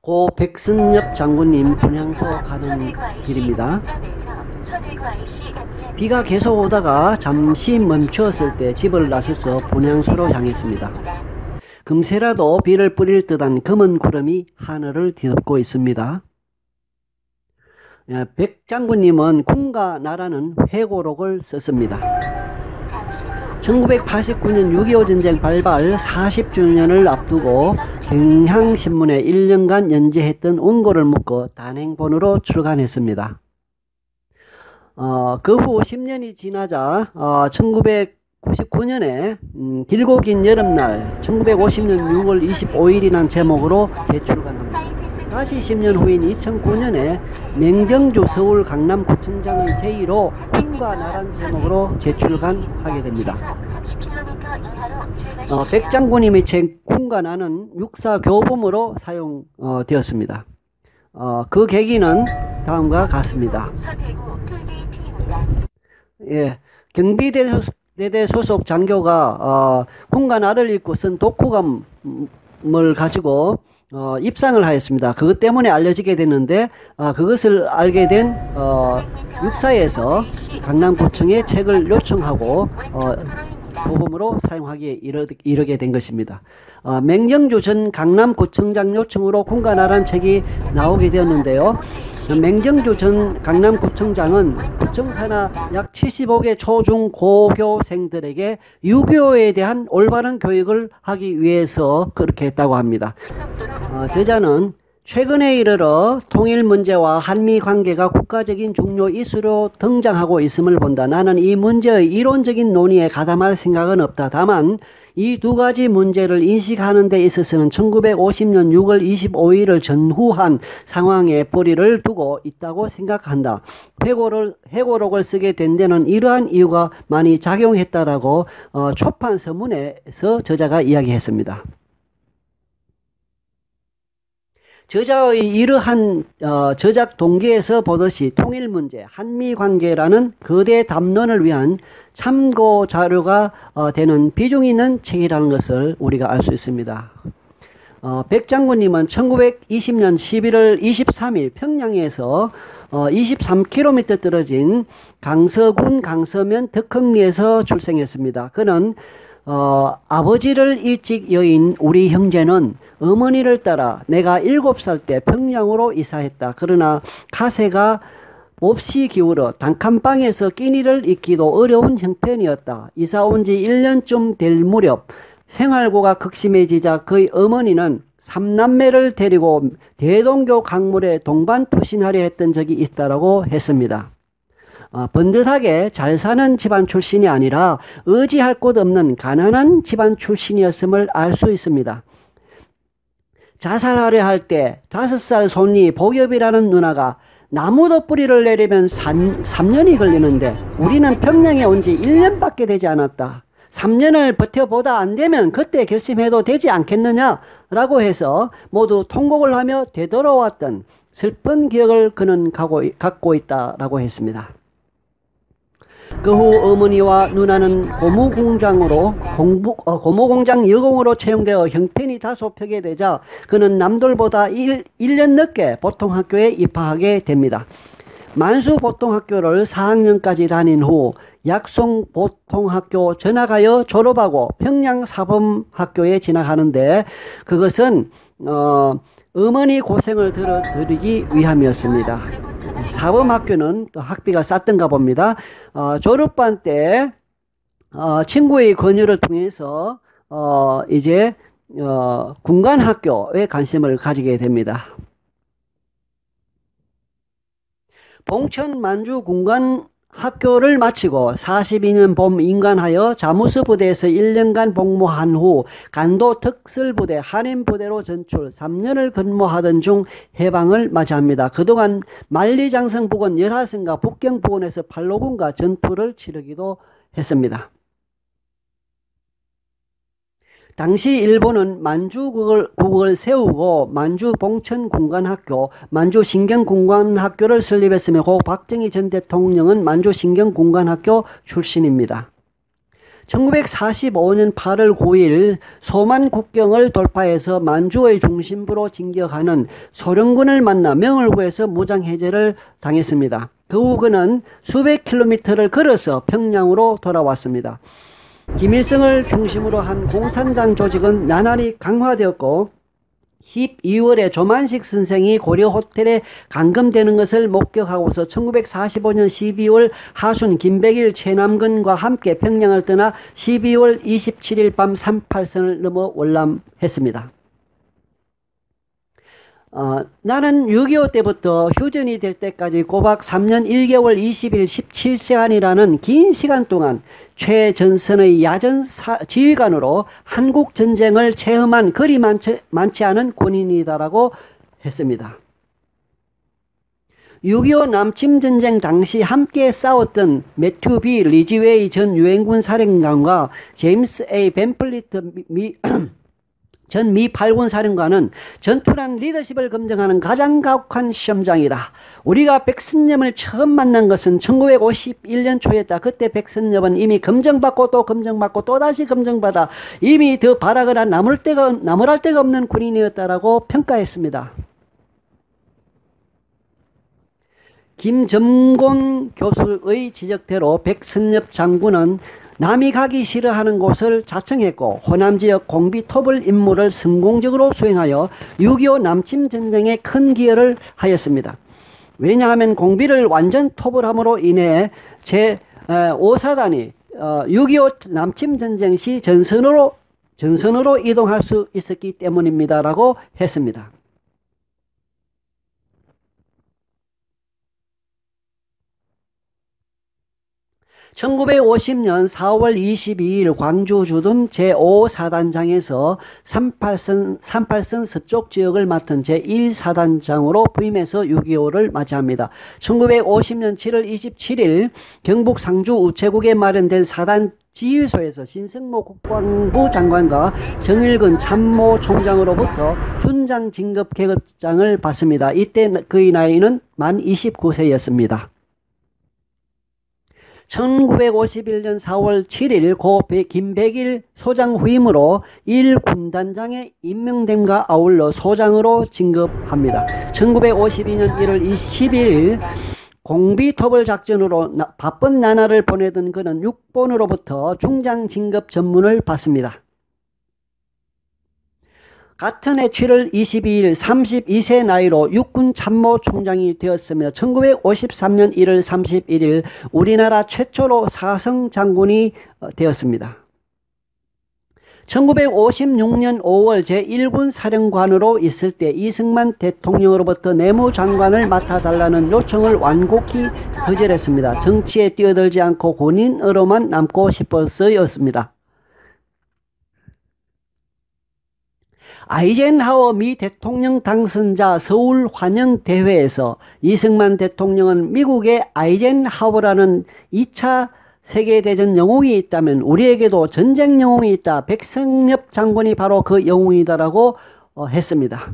고 백승엽 장군님 분향소 가는 길입니다. 비가 계속 오다가 잠시 멈추었을 때 집을 나서서 분향소로 향했습니다. 금세라도 비를 뿌릴 듯한 검은 구름이 하늘을 뒤덮고 있습니다. 백 장군님은 군가 나라는 회고록을 썼습니다. 1989년 6.25 전쟁 발발 40주년을 앞두고 경향신문에 1년간 연재했던 원고를 묶어 단행본으로 출간했습니다. 그 후 10년이 지나자 1999년에 길고 긴 여름날 1950년 6월 25일이라는 제목으로 재출간합니다. 다시 10년 후인 2009년에 맹정주 서울 강남구청장의 제의로 군가 나란 제목으로 재출간하게 됩니다. 백 장군님의 책 군가 나는 육사 교범으로 사용되었습니다. 그 계기는 다음과 같습니다. 경비대대 소속 장교가 군가 나를 읽고 쓴 독후감을 가지고 입상을 하였습니다. 그것 때문에 알려지게 됐는데 그것을 알게 된 육사에서 강남구청에 책을 요청하고 교범으로 사용하기에 이르게 된 것입니다. 맹정주 전 강남구청장 요청으로 군가 나란 책이 나오게 되었는데요. 맹정주 전 강남구청장은 구청 산하 약 75개 초중 고교생들에게 유교에 대한 올바른 교육을 하기 위해서 그렇게 했다고 합니다. 저자는 최근에 이르러 통일 문제와 한미 관계가 국가적인 중요 이슈로 등장하고 있음을 본다. 나는 이 문제의 이론적인 논의에 가담할 생각은 없다. 다만 이 두 가지 문제를 인식하는 데 있어서는 1950년 6월 25일을 전후한 상황에 뿌리를 두고 있다고 생각한다. 회고록을 쓰게 된 데는 이러한 이유가 많이 작용했다라고 초판 서문에서 저자가 이야기했습니다. 저자의 이러한 저작 동기에서 보듯이 통일문제, 한미관계라는 거대 담론을 위한 참고 자료가 되는 비중 있는 책이라는 것을 우리가 알 수 있습니다. 백 장군님은 1920년 11월 23일 평양에서 23km 떨어진 강서군 강서면 덕흥리에서 출생했습니다. 그는 아버지를 일찍 여인 우리 형제는 어머니를 따라 내가 7살 때 평양으로 이사했다. 그러나 가세가 몹시 기울어 단칸방에서 끼니를 잇기도 어려운 형편이었다. 이사 온 지 1년쯤 될 무렵 생활고가 극심해지자 그의 어머니는 3남매를 데리고 대동교 강물에 동반 투신하려 했던 적이 있다라고 했습니다. 번듯하게 잘 사는 집안 출신이 아니라 의지할 곳 없는 가난한 집안 출신이었음을 알 수 있습니다. 자살하려 할 때 5살 손이 복엽이라는 누나가 나무도 뿌리를 내려면 3년이 걸리는데 우리는 평양에 온 지 1년밖에 되지 않았다. 3년을 버텨보다 안 되면 그때 결심해도 되지 않겠느냐라고 해서 모두 통곡을 하며 되돌아왔던 슬픈 기억을 그는 갖고 있다라고 했습니다. 그 후 어머니와 누나는 고무공장 여공으로 채용되어 형편이 다소 폐괴되자 그는 남들보다 1년 늦게 보통학교에 입학하게 됩니다. 만수보통학교를 4학년까지 다닌 후 약송보통학교 전학하여 졸업하고 평양사범학교에 진학하는데 그것은 어머니 고생을 덜어드리기 위함이었습니다. 사범학교는 또 학비가 쌌던가 봅니다. 졸업반 때 친구의 권유를 통해서 이제 군관학교에 관심을 가지게 됩니다. 봉천 만주 군관학교를 마치고 42년 봄 임관하여 자무수부대에서 1년간 복무한 후 간도 특설부대 한인부대로 전출 3년을 근무하던 중 해방을 맞이합니다. 그동안 만리장성 부근 열하성과 북경 부근에서 팔로군과 전투를 치르기도 했습니다. 당시 일본은 만주국을 세우고 만주 봉천군관학교, 만주 신경군관학교를 설립했으며 고 박정희 전 대통령은 만주 신경군관학교 출신입니다. 1945년 8월 9일 소만 국경을 돌파해서 만주의 중심부로 진격하는 소련군을 만나 명월구에서 무장해제를 당했습니다. 그 후 그는 수백 킬로미터를 걸어서 평양으로 돌아왔습니다. 김일성을 중심으로 한 공산당 조직은 나날이 강화되었고 12월에 조만식 선생이 고려 호텔에 감금되는 것을 목격하고서 1945년 12월 하순 김백일 최남근과 함께 평양을 떠나 12월 27일 밤 38선을 넘어 월남했습니다. 나는 6.25 때부터 휴전이 될 때까지 꼬박 3년 1개월 20일 17시간이라는 긴 시간 동안 최전선의 야전 지휘관으로 한국 전쟁을 체험한 그리 많지 않은 군인이다라고 했습니다. 6.25 남침전쟁 당시 함께 싸웠던 매튜 B. 리지웨이 전 유엔군 사령관과 제임스 A. 벤플리트 전 미 8군 사령관은 전투란 리더십을 검증하는 가장 가혹한 시험장이다. 우리가 백선엽을 처음 만난 것은 1951년 초였다. 그때 백선엽은 이미 검증받고 또 검증받고 또다시 검증받아 이미 더 발악을 나무랄 데가 없는 군인이었다라고 평가했습니다. 김점곤 교수의 지적대로 백선엽 장군은 남이 가기 싫어하는 곳을 자청했고 호남지역 공비토벌 임무를 성공적으로 수행하여 6.25 남침전쟁에 큰 기여를 하였습니다. 왜냐하면 공비를 완전 토벌함으로 인해 제5사단이 6.25 남침전쟁 시 전선으로 이동할 수 있었기 때문입니다. 라고 했습니다. 1950년 4월 22일 광주 주둔 제5사단장에서 38선 서쪽 지역을 맡은 제1사단장으로 부임해서 6.25를 맞이합니다. 1950년 7월 27일 경북 상주 우체국에 마련된 사단 지휘소에서 신승모 국방부 장관과 정일근 참모총장으로부터 준장 진급 계급장을 받습니다. 이때 그의 나이는 만 29세였습니다. 1951년 4월 7일 고 김백일 소장 후임으로 1군단장에 임명됨과 아울러 소장으로 진급합니다. 1952년 1월 20일 공비토벌 작전으로 바쁜 나날을 보내던 그는 육본으로부터 중장 진급 전문을 받습니다. 같은 해 7월 22일 32세 나이로 육군 참모총장이 되었으며 1953년 1월 31일 우리나라 최초로 사성 장군이 되었습니다. 1956년 5월 제1군 사령관으로 있을 때 이승만 대통령으로부터 내무장관을 맡아달라는 요청을 완곡히 거절했습니다. 정치에 뛰어들지 않고 군인으로만 남고 싶어서였습니다. 아이젠하워 미 대통령 당선자 서울 환영대회에서 이승만 대통령은 미국의 아이젠하워라는 2차 세계대전 영웅이 있다면 우리에게도 전쟁 영웅이 있다. 백선엽 장군이 바로 그 영웅이다라고 했습니다.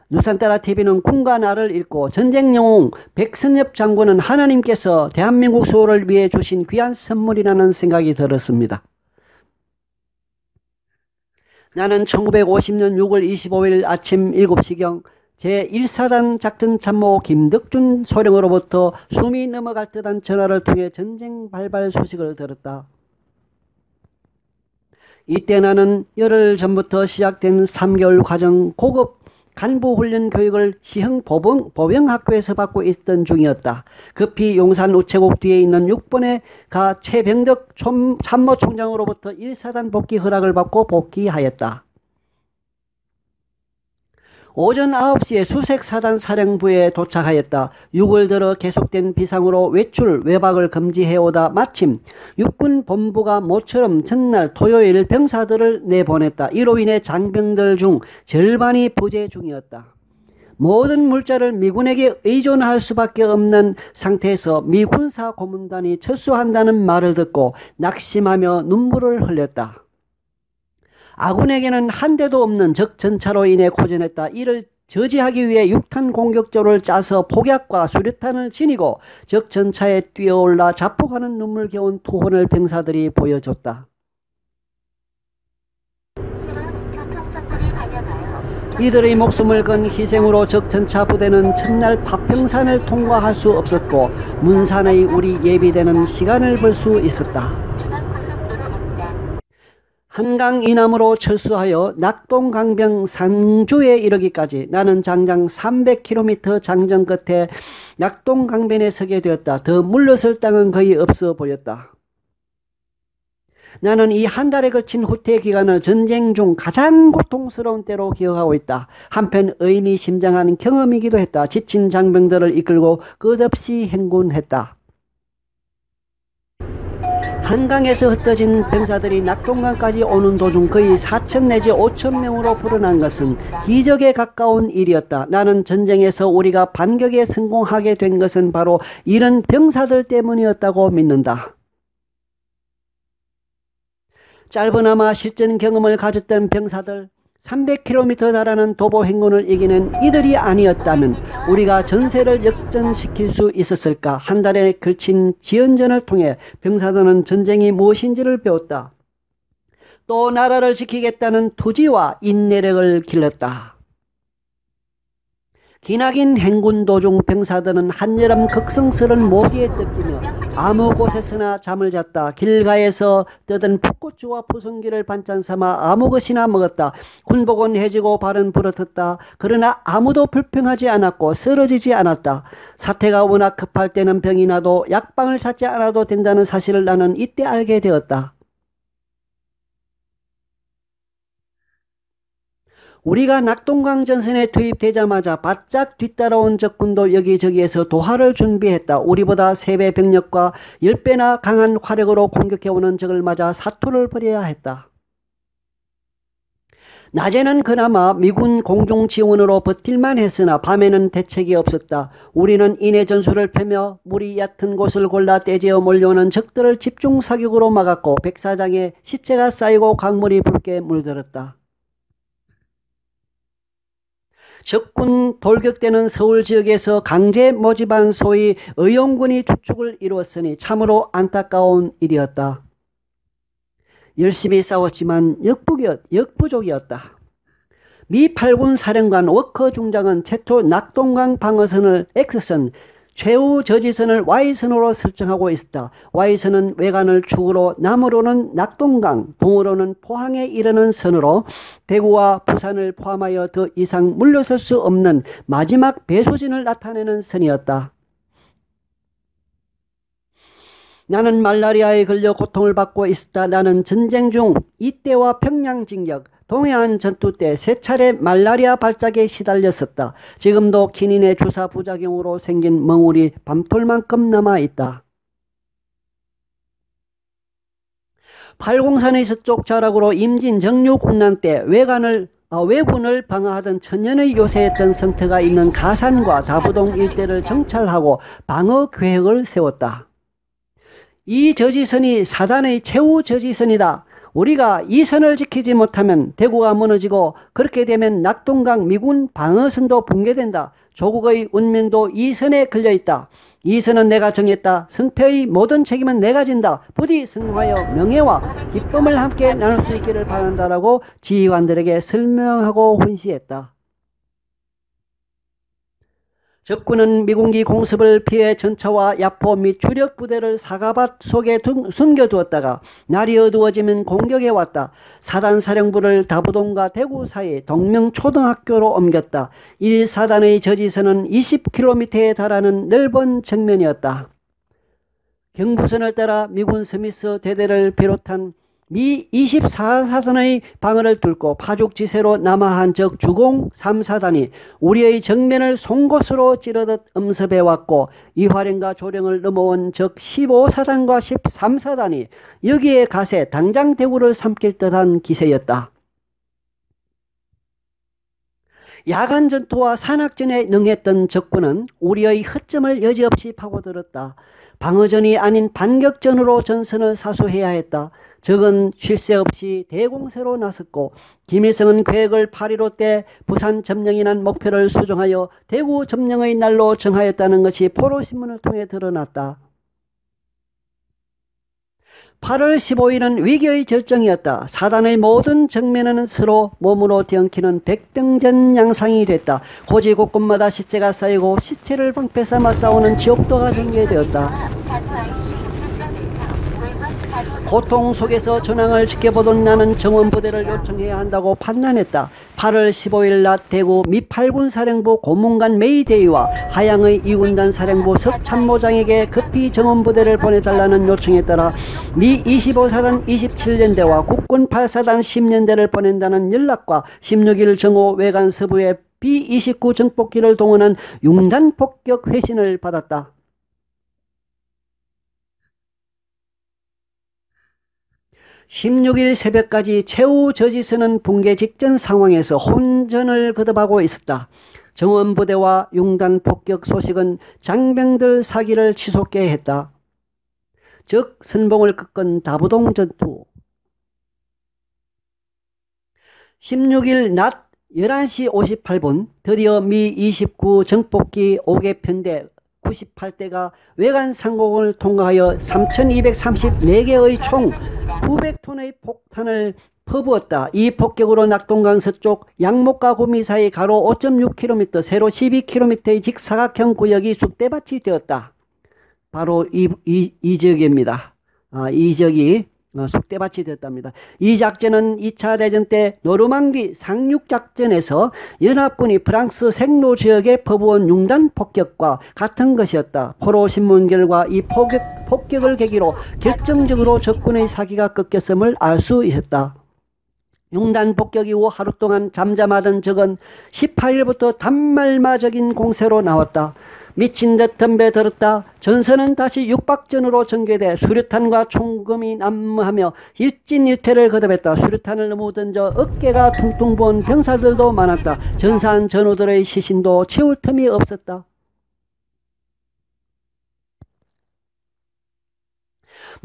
누산따라TV는 꿈과 나를 읽고 전쟁 영웅 백선엽 장군은 하나님께서 대한민국 수호를 위해 주신 귀한 선물이라는 생각이 들었습니다. 나는 1950년 6월 25일 아침 7시경 제1사단 작전참모 김덕준 소령으로부터 숨이 넘어갈 듯한 전화를 통해 전쟁 발발 소식을 들었다. 이때 나는 열흘 전부터 시작된 3개월 과정 고급 간부훈련 교육을 시흥 보병학교에서 받고 있던 중이었다. 급히 용산 우체국 뒤에 있는 6번에 가 최병덕 참모총장으로부터 1사단 복귀 허락을 받고 복귀하였다. 오전 9시에 수색사단 사령부에 도착하였다. 6월 들어 계속된 비상으로 외박을 금지해오다 마침 육군본부가 모처럼 전날 토요일 병사들을 내보냈다. 이로 인해 장병들 중 절반이 부재 중이었다. 모든 물자를 미군에게 의존할 수밖에 없는 상태에서 미 군사 고문단이 철수한다는 말을 듣고 낙심하며 눈물을 흘렸다. 아군에게는 한 대도 없는 적 전차로 인해 고전했다. 이를 저지하기 위해 6탄 공격조를 짜서 폭약과 수류탄을 지니고 적 전차에 뛰어올라 자폭하는 눈물겨운 투혼을 병사들이 보여줬다. 이들의 목숨을 건 희생으로 적 전차 부대는 첫날 파평산을 통과할 수 없었고 문산의 우리 예비대는 시간을 벌 수 있었다. 한강 이남으로 철수하여 낙동강변 상주에 이르기까지 나는 장장 300km 장정 끝에 낙동강변에 서게 되었다. 더 물러설 땅은 거의 없어 보였다. 나는 이 한 달에 걸친 후퇴 기간을 전쟁 중 가장 고통스러운 때로 기억하고 있다. 한편 의미심장한 경험이기도 했다. 지친 장병들을 이끌고 끝없이 행군했다. 한강에서 흩어진 병사들이 낙동강까지 오는 도중 거의 4천 내지 5천 명으로 불어난 것은 기적에 가까운 일이었다. 나는 전쟁에서 우리가 반격에 성공하게 된 것은 바로 이런 병사들 때문이었다고 믿는다. 짧으나마 실전 경험을 가졌던 병사들, 300km 달하는 도보 행군을 이기는 이들이 아니었다면 우리가 전세를 역전시킬 수 있었을까? 한 달에 걸친 지연전을 통해 병사들은 전쟁이 무엇인지를 배웠다. 또 나라를 지키겠다는 투지와 인내력을 길렀다. 기나긴 행군 도중 병사들은 한여름 극성스런 모기에 뜯기며 아무 곳에서나 잠을 잤다. 길가에서 뜯은 풋고추와 푸성기를 반찬 삼아 아무 것이나 먹었다. 군복은 해지고 발은 부러졌다. 그러나 아무도 불평하지 않았고 쓰러지지 않았다. 사태가 워낙 급할 때는 병이 나도 약방을 찾지 않아도 된다는 사실을 나는 이때 알게 되었다. 우리가 낙동강 전선에 투입되자마자 바짝 뒤따라온 적군도 여기저기에서 도하를 준비했다. 우리보다 3배 병력과 10배나 강한 화력으로 공격해오는 적을 맞아 사투를 벌여야 했다. 낮에는 그나마 미군 공중 지원으로 버틸만 했으나 밤에는 대책이 없었다. 우리는 인해 전술을 펴며 물이 얕은 곳을 골라 떼지어 몰려오는 적들을 집중 사격으로 막았고 백사장에 시체가 쌓이고 강물이 붉게 물들었다. 적군 돌격대는 서울 지역에서 강제 모집한 소위 의용군이 주축을 이루었으니 참으로 안타까운 일이었다. 열심히 싸웠지만 역부족이었다. 미 8군 사령관 워커 중장은 최초 낙동강 방어선을 X선, 최후 저지선을 Y선으로 설정하고 있었다. Y선은 외관을 축으로 남으로는 낙동강, 동으로는 포항에 이르는 선으로 대구와 부산을 포함하여 더 이상 물러설 수 없는 마지막 배수진을 나타내는 선이었다. 나는 말라리아에 걸려 고통을 받고 있었다. 나는 전쟁 중 이때와 평양진격, 동해안 전투 때 3차례 말라리아 발작에 시달렸었다. 지금도 키닌의 주사 부작용으로 생긴 멍울이 밤톨만큼 남아있다. 팔공산의 서쪽 자락으로 임진 정유국난 때 왜군을 방어하던 천년의 요새였던 성터가 있는 가산과 자부동 일대를 정찰하고 방어 계획을 세웠다. 이 저지선이 사단의 최후 저지선이다. 우리가 이 선을 지키지 못하면 대구가 무너지고 그렇게 되면 낙동강 미군 방어선도 붕괴된다. 조국의 운명도 이 선에 걸려있다. 이 선은 내가 정했다. 승패의 모든 책임은 내가 진다. 부디 승하여 명예와 기쁨을 함께 나눌 수 있기를 바란다라고 지휘관들에게 설명하고 훈시했다. 적군은 미군기 공습을 피해 전차와 야포 및 주력 부대를 사가밭 속에 숨겨두었다가 날이 어두워지면 공격해 왔다. 사단 사령부를 다부동과 대구 사이 동명초등학교로 옮겼다. 1사단의 저지선은 20km에 달하는 넓은 정면이었다. 경부선을 따라 미군 스미스 대대를 비롯한 미 24사단의 방어를 뚫고 파죽지세로 남하한 적 주공 3사단이 우리의 정면을 송곳으로 찌르듯 엄습해왔고 이화령과 조령을 넘어온 적 15사단과 13사단이 여기에 가세 당장 대구를 삼킬 듯한 기세였다. 야간 전투와 산악전에 능했던 적군은 우리의 허점을 여지없이 파고들었다. 방어전이 아닌 반격전으로 전선을 사수해야 했다. 적은 쉴 새 없이 대공세로 나섰고 김일성은 계획을 8.15 때 부산 점령이란 목표를 수정하여 대구 점령의 날로 정하였다는 것이 포로신문을 통해 드러났다. 8월 15일은 위기의 절정이었다. 사단의 모든 정면에는 서로 몸으로 뒤엉키는 백병전 양상이 됐다. 고지 곳곳마다 시체가 쌓이고 시체를 방패 삼아 싸우는 지옥도가 전개되었다. 고통 속에서 전황을 지켜보던 나는 정원부대를 요청해야 한다고 판단했다. 8월 15일 낮 대구 미 8군 사령부 고문관 메이데이와 하양의 2군단 사령부 석참모장에게 급히 정원부대를 보내달라는 요청에 따라 미 25사단 27년대와 국군 8사단 10년대를 보낸다는 연락과 16일 정오 외관 서부에 B-29 정폭기를 동원한 융단 폭격 회신을 받았다. 16일 새벽까지 최후 저지선은 붕괴 직전 상황에서 혼전을 거듭하고 있었다. 정원부대와 융단 폭격 소식은 장병들 사기를 치솟게 했다. 즉 선봉을 꺾은 다부동 전투. 16일 낮 11시 58분 드디어 미-29 정폭기 5개 편대 98대가 외관 상공을 통과하여 3234개의 총 900톤의 폭탄을 퍼부었다. 이 폭격으로 낙동강 서쪽 양목과 구미 사이 가로 5.6km, 세로 12km의 직사각형 구역이 쑥대밭이 되었다. 바로 이 지역입니다. 이 지역이 쑥대밭이 되었답니다. 이 작전은 2차 대전 때 노르망디 상륙작전에서 연합군이 프랑스 생로 지역에 퍼부은 융단 폭격과 같은 것이었다. 포로신문 결과 이 폭격을 계기로 결정적으로 적군의 사기가 꺾였음을 알 수 있었다. 융단 폭격 이후 하루 동안 잠잠하던 적은 18일부터 단말마적인 공세로 나왔다. 미친 듯 덤벼들었다. 전선은 다시 육박전으로 전개돼 수류탄과 총금이 난무하며 일진일퇴를 거듭했다. 수류탄을 너무 던져 어깨가 퉁퉁 부은 병사들도 많았다. 전사한 전우들의 시신도 치울 틈이 없었다.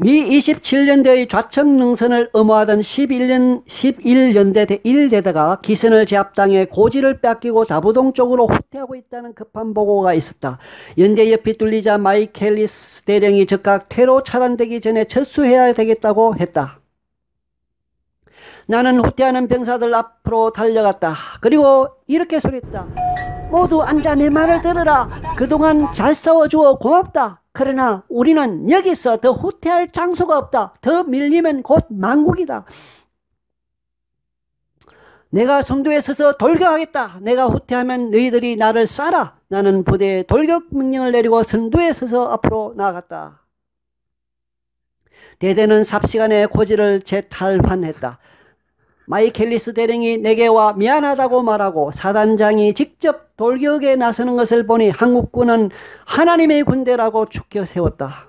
미 27년대의 좌측 능선을 엄호하던 11년대 1대대가 기선을 제압당해 고지를 뺏기고 다부동 쪽으로 후퇴하고 있다는 급한 보고가 있었다. 연대 옆이 뚫리자 마이켈리스 대령이 즉각 퇴로 차단되기 전에 철수해야 되겠다고 했다. 나는 후퇴하는 병사들 앞으로 달려갔다. 그리고 이렇게 소리했다. 모두 앉아 내 말을 들으라. 그동안 잘 싸워주어 고맙다. 그러나 우리는 여기서 더 후퇴할 장소가 없다. 더 밀리면 곧 망국이다. 내가 선두에 서서 돌격하겠다. 내가 후퇴하면 너희들이 나를 쏴라. 나는 부대에 돌격 명령을 내리고 선두에 서서 앞으로 나아갔다. 대대는 삽시간에 고지를 재탈환했다. 마이켈리스 대령이 내게 와 미안하다고 말하고 사단장이 직접 돌격에 나서는 것을 보니 한국군은 하나님의 군대라고 축켜 세웠다.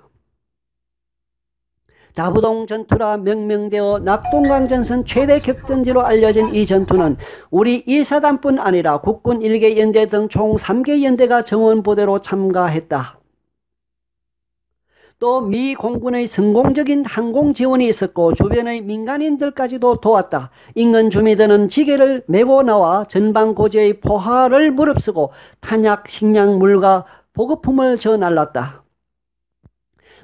다부동 전투라 명명되어 낙동강 전선 최대 격전지로 알려진 이 전투는 우리 1사단뿐 아니라 국군 1개 연대 등 총 3개 연대가 정원부대로 참가했다. 또 미 공군의 성공적인 항공 지원이 있었고 주변의 민간인들까지도 도왔다. 인근 주민들은 지게를 메고 나와 전방 고지의 포화를 무릅쓰고 탄약, 식량, 물과 보급품을 저날랐다.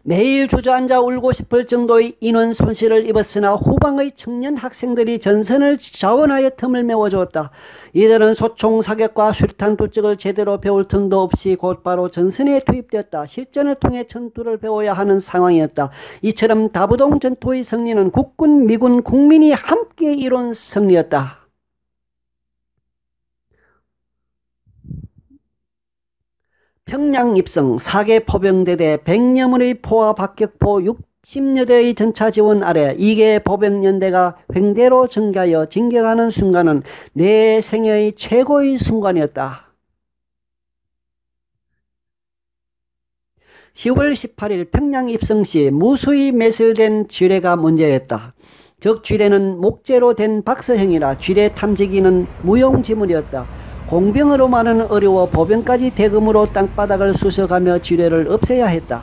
매일 주저앉아 울고 싶을 정도의 인원 손실을 입었으나 후방의 청년 학생들이 전선을 자원하여 틈을 메워주었다. 이들은 소총 사격과 수류탄 투척을 제대로 배울 틈도 없이 곧바로 전선에 투입되었다. 실전을 통해 전투를 배워야 하는 상황이었다. 이처럼 다부동 전투의 승리는 국군, 미군, 국민이 함께 이룬 승리였다. 평양 입성 4개 포병대대 100여문의 포와 박격포 60여 대의 전차 지원 아래 2개 포병연대가 횡대로 전개하여 진격하는 순간은 내 생애의 최고의 순간이었다. 10월 18일 평양 입성 시 무수히 매설된 쥐레가 문제였다. 적 쥐레는 목재로 된 박스형이라 쥐레 탐지기는 무용지물이었다. 공병으로만은 어려워 보병까지 대금으로 땅바닥을 쑤셔가며 지뢰를 없애야 했다.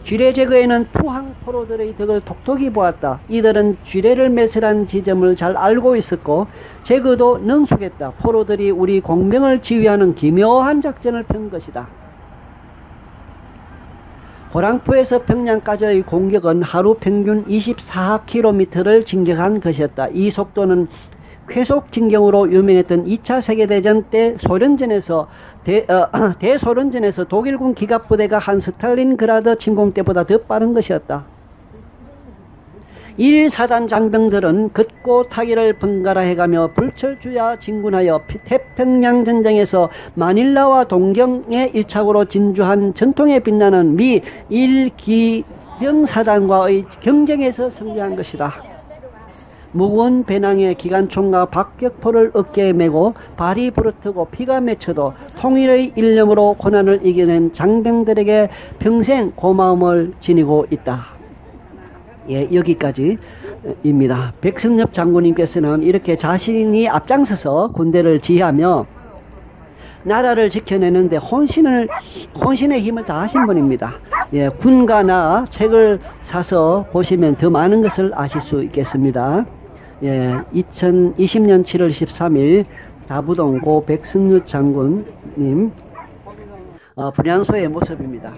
쥐레 제거에는 투항 포로들의 덕을 톡톡히 보았다. 이들은 쥐레를 매설한 지점을 잘 알고 있었고 제거도 능숙했다. 포로들이 우리 공병을 지휘하는 기묘한 작전을 편 것이다. 고랑포에서 평양까지의 공격은 하루 평균 24km를 진격한 것이었다. 이 속도는 쾌속 진격으로 유명했던 2차 세계대전 때 대소련전에서 독일군 기갑부대가 한 스탈린그라드 침공 때보다 더 빠른 것이었다. 1사단 장병들은 걷고 타기를 번갈아 해가며 불철주야 진군하여 태평양 전쟁에서 마닐라와 동경에 1차고로 진주한 전통에 빛나는 미 1기병사단과의 경쟁에서 승리한 것이다. 무거운 배낭에 기관총과 박격포를 어깨에 메고 발이 부르트고 피가 맺혀도 통일의 일념으로 고난을 이겨낸 장병들에게 평생 고마움을 지니고 있다. 예, 여기까지입니다. 백승엽 장군님께서는 이렇게 자신이 앞장서서 군대를 지휘하며 나라를 지켜내는데 혼신의 힘을 다하신 분입니다. 예, 군가나 책을 사서 보시면 더 많은 것을 아실 수 있겠습니다. 예, 2020년 7월 13일 다부동 고 백승엽 장군님 분향소의 모습입니다.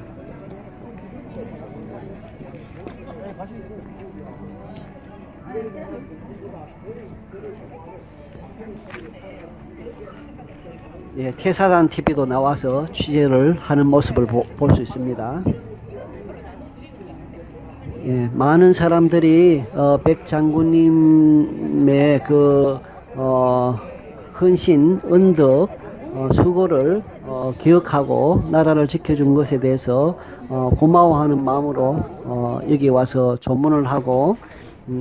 예, 태사단 TV도 나와서 취재를 하는 모습을 볼 수 있습니다. 예, 많은 사람들이 백 장군님의 그 헌신, 은덕, 수고를 기억하고 나라를 지켜준 것에 대해서 고마워하는 마음으로 여기 와서 조문을 하고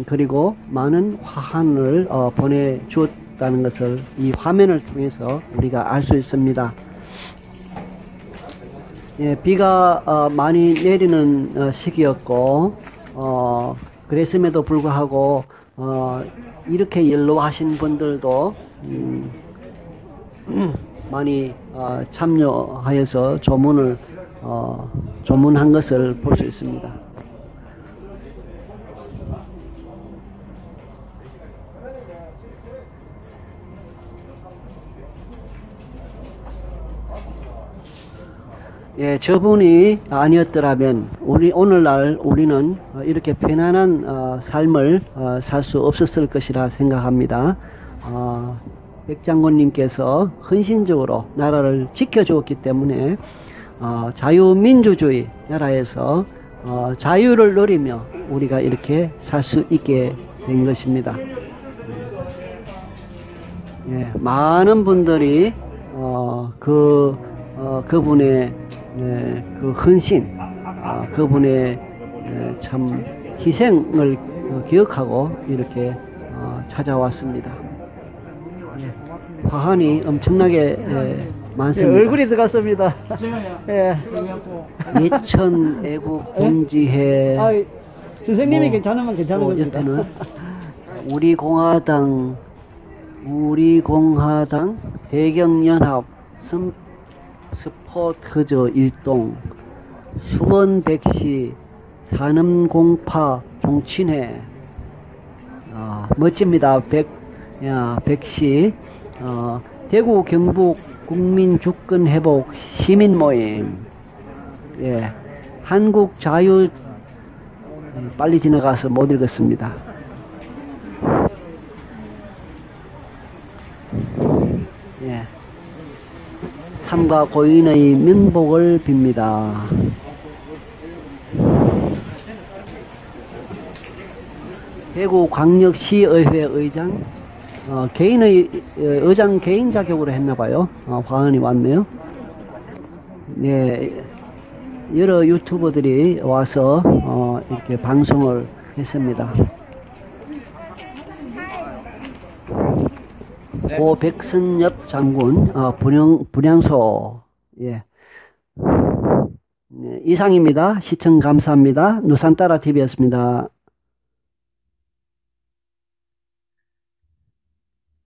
그리고 많은 화환을 보내주었다는 것을 이 화면을 통해서 우리가 알 수 있습니다. 예, 비가 많이 내리는 시기였고 그랬음에도 불구하고 이렇게 연로하신 분들도 많이 참여하여서 조문한 것을 볼 수 있습니다. 예, 저분이 아니었더라면 오늘날 우리는 이렇게 편안한 삶을 살 수 없었을 것이라 생각합니다. 백장군님께서 헌신적으로 나라를 지켜주었기 때문에 자유민주주의 나라에서 자유를 누리며 우리가 이렇게 살 수 있게 된 것입니다. 예, 많은 분들이 그분의 그 헌신, 그분의 참 희생을 기억하고 이렇게 찾아왔습니다. 화환이 엄청나게 많습니다. 네, 얼굴이 들어갔습니다. 예. 예천 애국 공지회. 선생님이 괜찮으면 괜찮은 겁니다. 옆에는 우리공화당 대경연합 스포트저 일동 수원백시 산음공파 종친회. 멋집니다. 백시 대구 경북 국민주권회복 시민모임. 예, 한국 자유 빨리 지나가서 못 읽었습니다. 예, 삼가 고인의 명복을 빕니다. 대구광역시의회 의장 의장 개인 자격으로 했나봐요. 화환이 왔네요. 네, 여러 유튜버들이 와서 이렇게 방송을 했습니다. 고 백승엽 장군 분향소. 예. 네, 이상입니다. 시청 감사합니다. 누산따라 TV였습니다.